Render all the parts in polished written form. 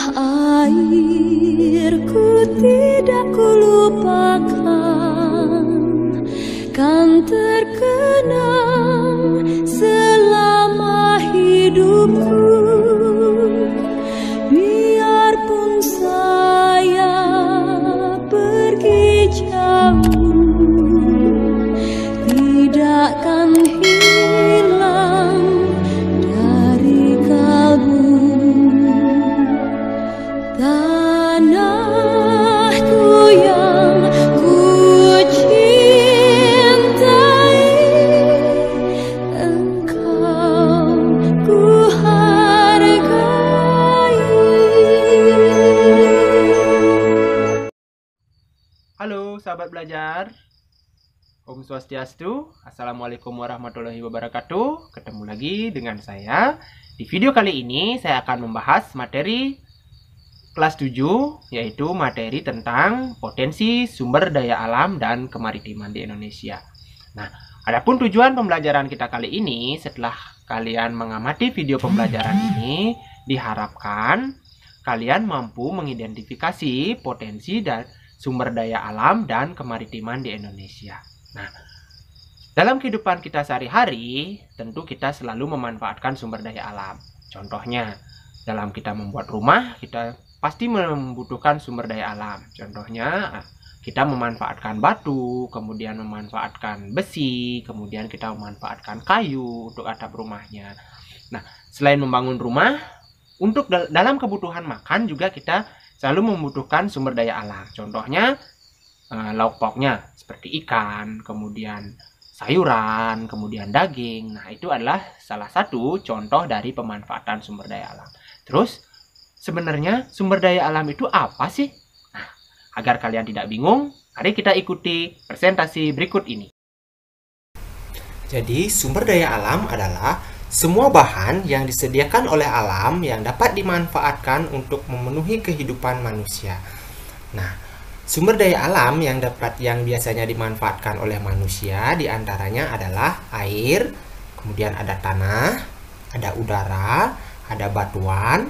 Tanah airku tidak kulupakan, kan terkenang selama hidupku. Biarpun saya pergi jauh, tidakkan hilang dari kalbu. Tanahku yang ku cintai, engkau ku hargai. Halo sahabat belajar, Om Swastiastu, Assalamualaikum warahmatullahi wabarakatuh. Ketemu lagi dengan saya. Di video kali ini saya akan membahas materi kelas 7, yaitu materi tentang potensi sumber daya alam dan kemaritiman di Indonesia. Nah, adapun tujuan pembelajaran kita kali ini, setelah kalian mengamati video pembelajaran ini, diharapkan kalian mampu mengidentifikasi potensi dan sumber daya alam dan kemaritiman di Indonesia. Nah, dalam kehidupan kita sehari-hari, tentu kita selalu memanfaatkan sumber daya alam. Contohnya, dalam kita membuat rumah, kita pasti membutuhkan sumber daya alam. Contohnya, kita memanfaatkan batu, kemudian memanfaatkan besi, kemudian kita memanfaatkan kayu untuk atap rumahnya. Nah, selain membangun rumah, untuk dalam kebutuhan makan juga kita selalu membutuhkan sumber daya alam. Contohnya, lauk pauknya seperti ikan, kemudian sayuran, kemudian daging. Nah, itu adalah salah satu contoh dari pemanfaatan sumber daya alam. Terus, sebenarnya sumber daya alam itu apa sih? Nah, agar kalian tidak bingung, mari kita ikuti presentasi berikut ini. Jadi, sumber daya alam adalah semua bahan yang disediakan oleh alam yang dapat dimanfaatkan untuk memenuhi kehidupan manusia. Nah, sumber daya alam yang biasanya dimanfaatkan oleh manusia diantaranya adalah air, kemudian ada tanah, ada udara, ada batuan,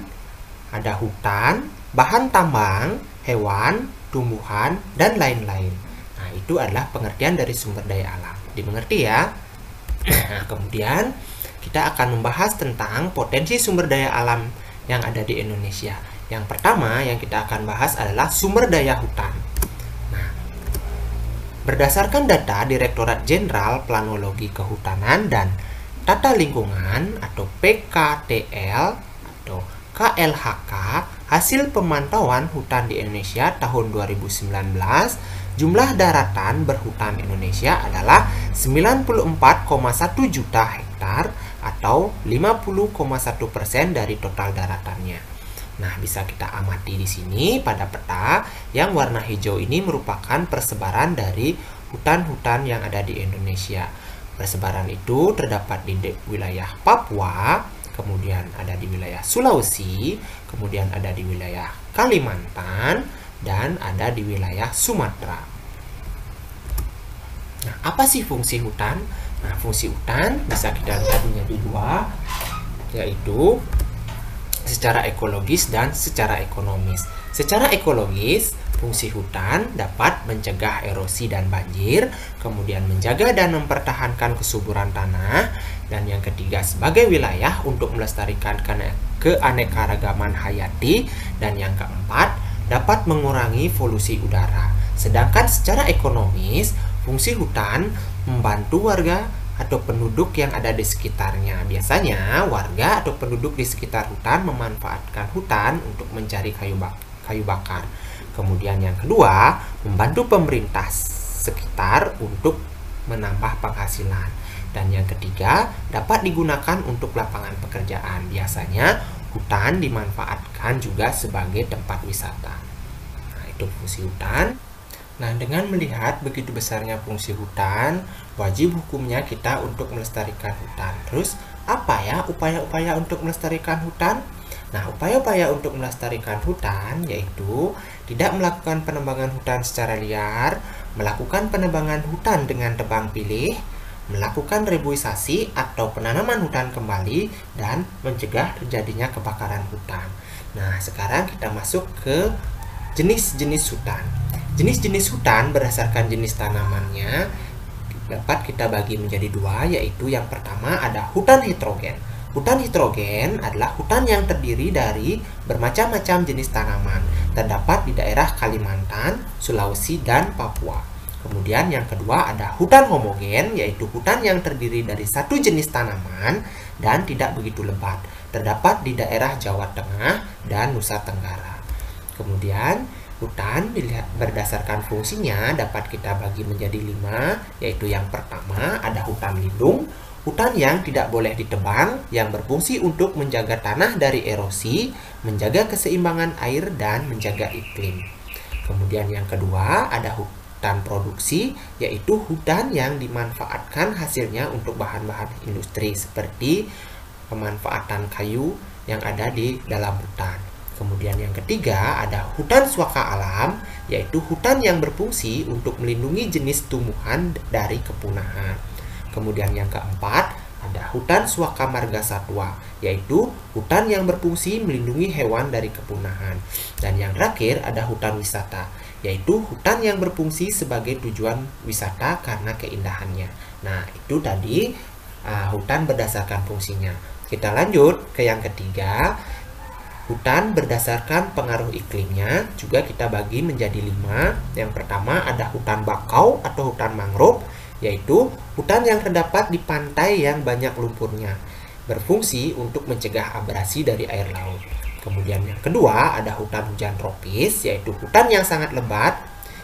ada hutan, bahan tambang, hewan, tumbuhan, dan lain-lain. Nah, itu adalah pengertian dari sumber daya alam. Dimengerti ya? Nah, kemudian kita akan membahas tentang potensi sumber daya alam yang ada di Indonesia. Yang pertama yang kita akan bahas adalah sumber daya hutan. Nah, berdasarkan data Direktorat Jenderal Planologi Kehutanan dan Tata Lingkungan atau PKTL atau KLHK, hasil pemantauan hutan di Indonesia tahun 2019, jumlah daratan berhutan Indonesia adalah 94,1 juta hektar atau 50,1% dari total daratannya. Nah, bisa kita amati di sini pada peta yang warna hijau ini merupakan persebaran dari hutan-hutan yang ada di Indonesia. Persebaran itu terdapat di wilayah Papua, kemudian ada di wilayah Sulawesi, kemudian ada di wilayah Kalimantan, dan ada di wilayah Sumatera. Nah, apa sih fungsi hutan? Nah, fungsi hutan bisa kita lihat menjadi dua, yaitu secara ekologis dan secara ekonomis. Secara ekologis, fungsi hutan dapat mencegah erosi dan banjir, kemudian menjaga dan mempertahankan kesuburan tanah, dan yang ketiga sebagai wilayah untuk melestarikan keanekaragaman hayati, dan yang keempat dapat mengurangi polusi udara. Sedangkan secara ekonomis, fungsi hutan membantu warga atau penduduk yang ada di sekitarnya. Biasanya warga atau penduduk di sekitar hutan memanfaatkan hutan untuk mencari kayu bakar. Kemudian yang kedua, membantu pemerintah sekitar untuk menambah penghasilan. Dan yang ketiga, dapat digunakan untuk lapangan pekerjaan. Biasanya hutan dimanfaatkan juga sebagai tempat wisata. Nah, itu fungsi hutan. Nah, dengan melihat begitu besarnya fungsi hutan, wajib hukumnya kita untuk melestarikan hutan. Terus, apa ya upaya-upaya untuk melestarikan hutan? Nah, upaya-upaya untuk melestarikan hutan yaitu tidak melakukan penebangan hutan secara liar, melakukan penebangan hutan dengan tebang pilih, melakukan reboisasi atau penanaman hutan kembali, dan mencegah terjadinya kebakaran hutan. Nah, sekarang kita masuk ke jenis-jenis hutan. Jenis-jenis hutan berdasarkan jenis tanamannya dapat kita bagi menjadi dua, yaitu yang pertama ada hutan heterogen. Hutan heterogen adalah hutan yang terdiri dari bermacam-macam jenis tanaman, terdapat di daerah Kalimantan, Sulawesi, dan Papua. Kemudian yang kedua ada hutan homogen, yaitu hutan yang terdiri dari satu jenis tanaman dan tidak begitu lebat, terdapat di daerah Jawa Tengah dan Nusa Tenggara. Kemudian hutan berdasarkan fungsinya dapat kita bagi menjadi 5, yaitu yang pertama ada hutan lindung, hutan yang tidak boleh ditebang, yang berfungsi untuk menjaga tanah dari erosi, menjaga keseimbangan air, dan menjaga iklim. Kemudian yang kedua ada hutan produksi, yaitu hutan yang dimanfaatkan hasilnya untuk bahan-bahan industri seperti pemanfaatan kayu yang ada di dalam hutan. Kemudian yang ketiga ada hutan suaka alam, yaitu hutan yang berfungsi untuk melindungi jenis tumbuhan dari kepunahan. Kemudian yang keempat ada hutan suaka marga satwa, yaitu hutan yang berfungsi melindungi hewan dari kepunahan. Dan yang terakhir ada hutan wisata, yaitu hutan yang berfungsi sebagai tujuan wisata karena keindahannya. Nah, itu tadi hutan berdasarkan fungsinya. Kita lanjut ke yang ketiga. Hutan berdasarkan pengaruh iklimnya juga kita bagi menjadi 5. Yang pertama ada hutan bakau atau hutan mangrove, yaitu hutan yang terdapat di pantai yang banyak lumpurnya, berfungsi untuk mencegah abrasi dari air laut. Kemudian yang kedua ada hutan hujan tropis, yaitu hutan yang sangat lebat,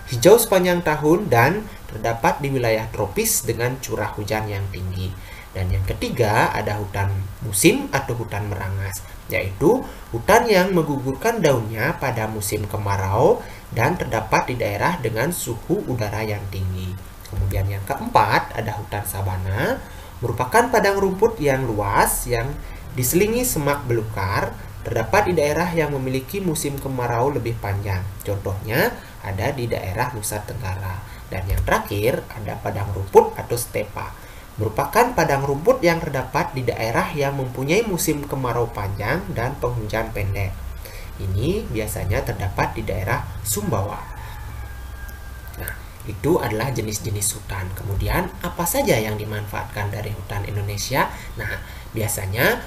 hijau sepanjang tahun, dan terdapat di wilayah tropis dengan curah hujan yang tinggi. Dan yang ketiga ada hutan musim atau hutan merangas, yaitu hutan yang menggugurkan daunnya pada musim kemarau dan terdapat di daerah dengan suhu udara yang tinggi. Kemudian yang keempat ada hutan sabana, merupakan padang rumput yang luas yang diselingi semak belukar, terdapat di daerah yang memiliki musim kemarau lebih panjang. Contohnya ada di daerah Nusa Tenggara. Dan yang terakhir ada padang rumput atau stepa, merupakan padang rumput yang terdapat di daerah yang mempunyai musim kemarau panjang dan penghujan pendek. Ini biasanya terdapat di daerah Sumbawa. Nah, itu adalah jenis-jenis hutan. Kemudian, apa saja yang dimanfaatkan dari hutan Indonesia? Nah, biasanya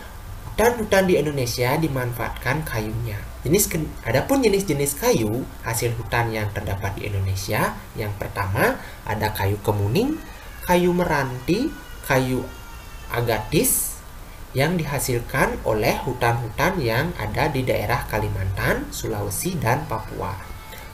hutan-hutan di Indonesia dimanfaatkan kayunya. Adapun jenis-jenis kayu hasil hutan yang terdapat di Indonesia, yang pertama ada kayu kemuning, kayu meranti, kayu agatis yang dihasilkan oleh hutan-hutan yang ada di daerah Kalimantan, Sulawesi, dan Papua.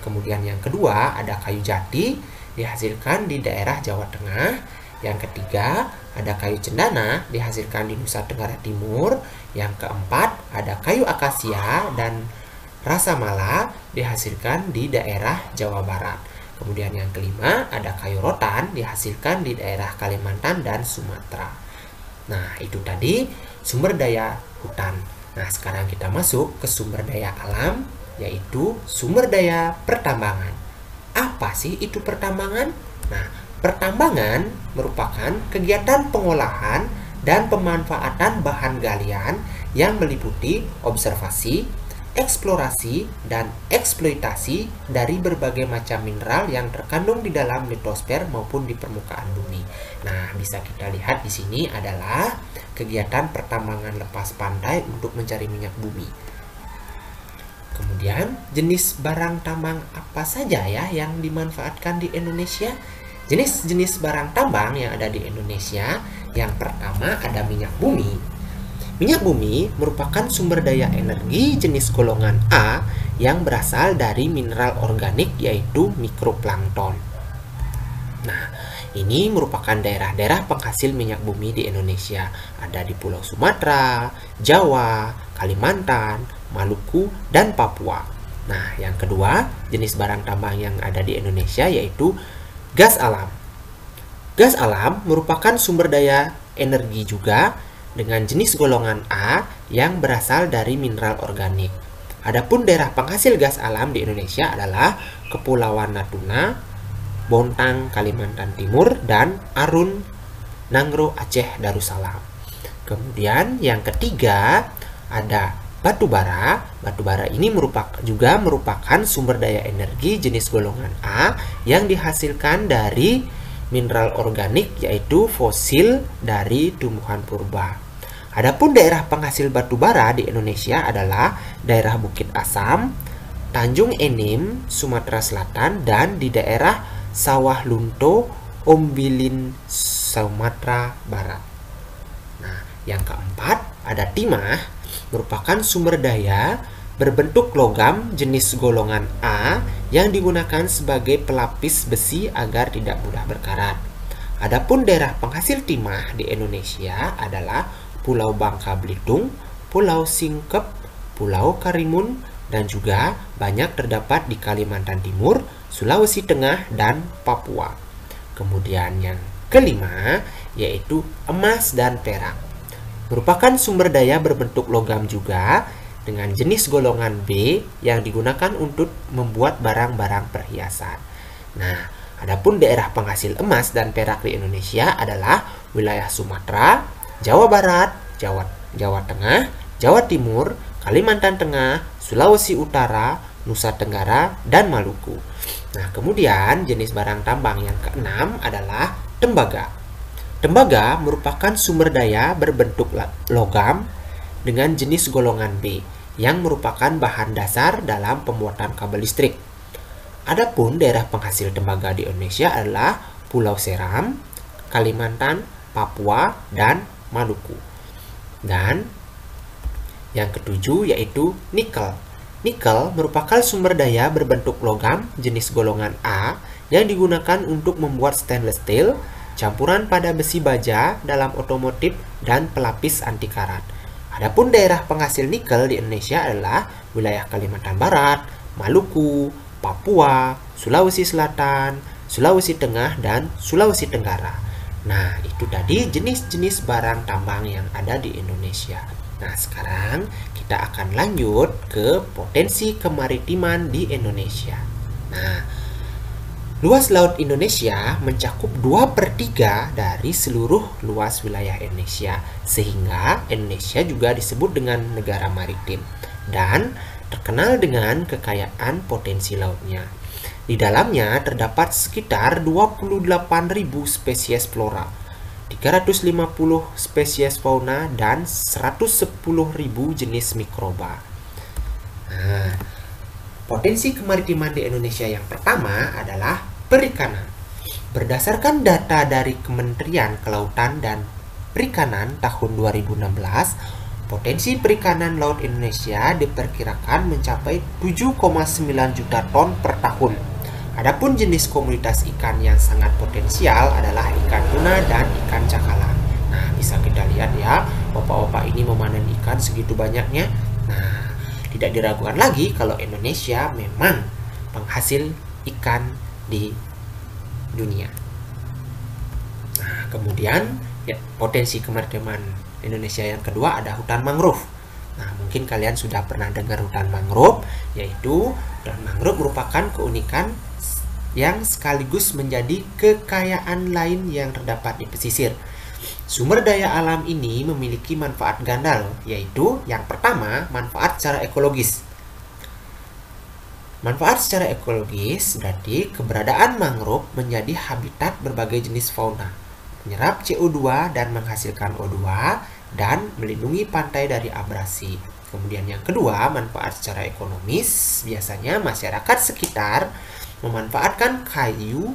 Kemudian yang kedua ada kayu jati dihasilkan di daerah Jawa Tengah. Yang ketiga ada kayu cendana dihasilkan di Nusa Tenggara Timur. Yang keempat ada kayu akasia dan rasa mala dihasilkan di daerah Jawa Barat. Kemudian yang kelima ada kayu rotan dihasilkan di daerah Kalimantan dan Sumatera. Nah, itu tadi sumber daya hutan. Nah, sekarang kita masuk ke sumber daya alam, yaitu sumber daya pertambangan. Apa sih itu pertambangan? Nah, pertambangan merupakan kegiatan pengolahan dan pemanfaatan bahan galian yang meliputi observasi, eksplorasi, dan eksploitasi dari berbagai macam mineral yang terkandung di dalam litosfer maupun di permukaan bumi. Nah, bisa kita lihat di sini adalah kegiatan pertambangan lepas pantai untuk mencari minyak bumi. Kemudian, jenis barang tambang apa saja ya yang dimanfaatkan di Indonesia? Jenis-jenis barang tambang yang ada di Indonesia, yang pertama ada minyak bumi. Minyak bumi merupakan sumber daya energi jenis golongan A yang berasal dari mineral organik yaitu mikroplankton. Nah, ini merupakan daerah-daerah penghasil minyak bumi di Indonesia. Ada di Pulau Sumatera, Jawa, Kalimantan, Maluku, dan Papua. Nah, yang kedua, jenis barang tambang yang ada di Indonesia yaitu gas alam. Gas alam merupakan sumber daya energi juga dengan jenis golongan A yang berasal dari mineral organik. Adapun daerah penghasil gas alam di Indonesia adalah Kepulauan Natuna, Bontang, Kalimantan Timur, dan Arun, Nangro Aceh Darussalam. Kemudian yang ketiga ada batu bara. Batu bara ini juga merupakan sumber daya energi jenis golongan A yang dihasilkan dari mineral organik, yaitu fosil dari tumbuhan purba. Adapun daerah penghasil batu bara di Indonesia adalah daerah Bukit Asam, Tanjung Enim, Sumatera Selatan, dan di daerah Sawah Lunto, Ombilin, Sumatera Barat. Nah, yang keempat ada timah, merupakan sumber daya berbentuk logam jenis golongan A yang digunakan sebagai pelapis besi agar tidak mudah berkarat. Adapun daerah penghasil timah di Indonesia adalah Pulau Bangka Belitung, Pulau Singkep, Pulau Karimun, dan juga banyak terdapat di Kalimantan Timur, Sulawesi Tengah, dan Papua. Kemudian yang kelima yaitu emas dan perak. Merupakan sumber daya berbentuk logam juga dengan jenis golongan B yang digunakan untuk membuat barang-barang perhiasan. Nah, adapun daerah penghasil emas dan perak di Indonesia adalah wilayah Sumatera, Jawa Barat, Jawa Tengah, Jawa Timur, Kalimantan Tengah, Sulawesi Utara, Nusa Tenggara, dan Maluku. Nah, kemudian jenis barang tambang yang keenam adalah tembaga. Tembaga merupakan sumber daya berbentuk logam dengan jenis golongan B yang merupakan bahan dasar dalam pembuatan kabel listrik. Adapun daerah penghasil tembaga di Indonesia adalah Pulau Seram, Kalimantan, Papua, dan Maluku. Dan yang ketujuh yaitu nikel. Nikel merupakan sumber daya berbentuk logam jenis golongan A yang digunakan untuk membuat stainless steel, campuran pada besi baja dalam otomotif, dan pelapis anti karat. Adapun daerah penghasil nikel di Indonesia adalah wilayah Kalimantan Barat, Maluku, Papua, Sulawesi Selatan, Sulawesi Tengah, dan Sulawesi Tenggara. Nah, itu tadi jenis-jenis barang tambang yang ada di Indonesia. Nah, sekarang kita akan lanjut ke potensi kemaritiman di Indonesia. Nah, luas laut Indonesia mencakup 2/3 dari seluruh luas wilayah Indonesia, sehingga Indonesia juga disebut dengan negara maritim dan terkenal dengan kekayaan potensi lautnya. Di dalamnya terdapat sekitar 28.000 spesies flora, 350 spesies fauna, dan 110.000 jenis mikroba. Nah, potensi kemaritiman di Indonesia yang pertama adalah perikanan. Berdasarkan data dari Kementerian Kelautan dan Perikanan tahun 2016, potensi perikanan laut Indonesia diperkirakan mencapai 7,9 juta ton per tahun. Adapun jenis komoditas ikan yang sangat potensial adalah ikan tuna dan ikan cakalang. Nah, bisa kita lihat ya, bapak-bapak ini memanen ikan segitu banyaknya. Nah, tidak diragukan lagi kalau Indonesia memang penghasil ikan di dunia. Nah, kemudian ya, potensi kemaritiman Indonesia yang kedua ada hutan mangrove. Nah, mungkin kalian sudah pernah dengar hutan mangrove, yaitu hutan mangrove merupakan keunikan yang sekaligus menjadi kekayaan lain yang terdapat di pesisir. Sumber daya alam ini memiliki manfaat ganda, yaitu yang pertama, manfaat secara ekologis. Manfaat secara ekologis berarti keberadaan mangrove menjadi habitat berbagai jenis fauna, menyerap CO2 dan menghasilkan O2, dan melindungi pantai dari abrasi. Kemudian yang kedua, manfaat secara ekonomis. Biasanya masyarakat sekitar memanfaatkan kayu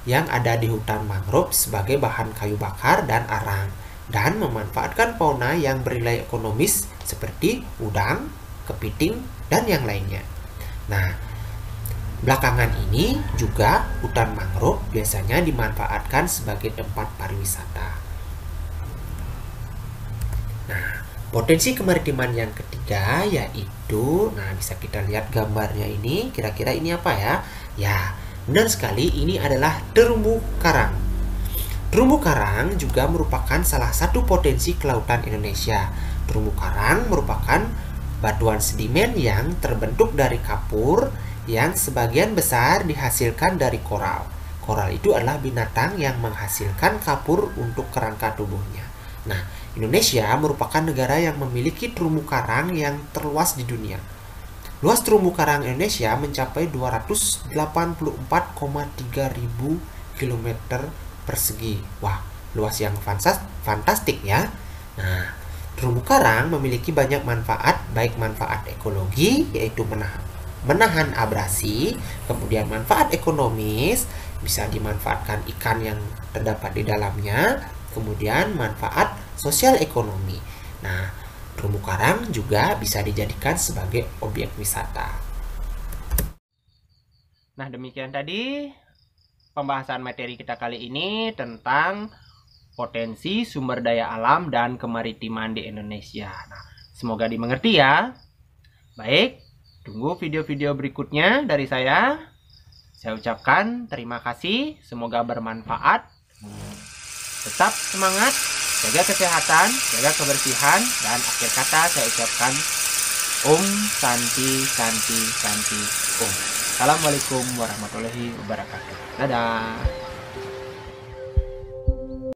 yang ada di hutan mangrove sebagai bahan kayu bakar dan arang, dan memanfaatkan fauna yang bernilai ekonomis seperti udang, kepiting, dan yang lainnya. Nah, belakangan ini juga hutan mangrove biasanya dimanfaatkan sebagai tempat pariwisata. Nah, potensi kemaritiman yang ketiga yaitu, nah bisa kita lihat gambarnya ini, kira-kira ini apa ya? Ya, benar sekali, ini adalah terumbu karang. Terumbu karang juga merupakan salah satu potensi kelautan Indonesia. Terumbu karang merupakan batuan sedimen yang terbentuk dari kapur yang sebagian besar dihasilkan dari koral. Koral itu adalah binatang yang menghasilkan kapur untuk kerangka tubuhnya. Nah, Indonesia merupakan negara yang memiliki terumbu karang yang terluas di dunia. Luas terumbu karang Indonesia mencapai 284,3 ribu kilometer persegi. Wah, luas yang fantastik ya. Nah, terumbu karang memiliki banyak manfaat, baik manfaat ekologi, yaitu menahan abrasi, kemudian manfaat ekonomis, bisa dimanfaatkan ikan yang terdapat di dalamnya, kemudian manfaat sosial ekonomi. Nah, terumbu karang juga bisa dijadikan sebagai objek wisata. Nah, demikian tadi pembahasan materi kita kali ini tentang potensi sumber daya alam dan kemaritiman di Indonesia. Nah, semoga dimengerti ya. Baik, tunggu video-video berikutnya dari saya. Saya ucapkan terima kasih, semoga bermanfaat. Tetap semangat, jaga kesehatan, jaga kebersihan, dan akhir kata saya ucapkan Om Santi Santi Santi Om. Assalamualaikum warahmatullahi wabarakatuh. Dadah.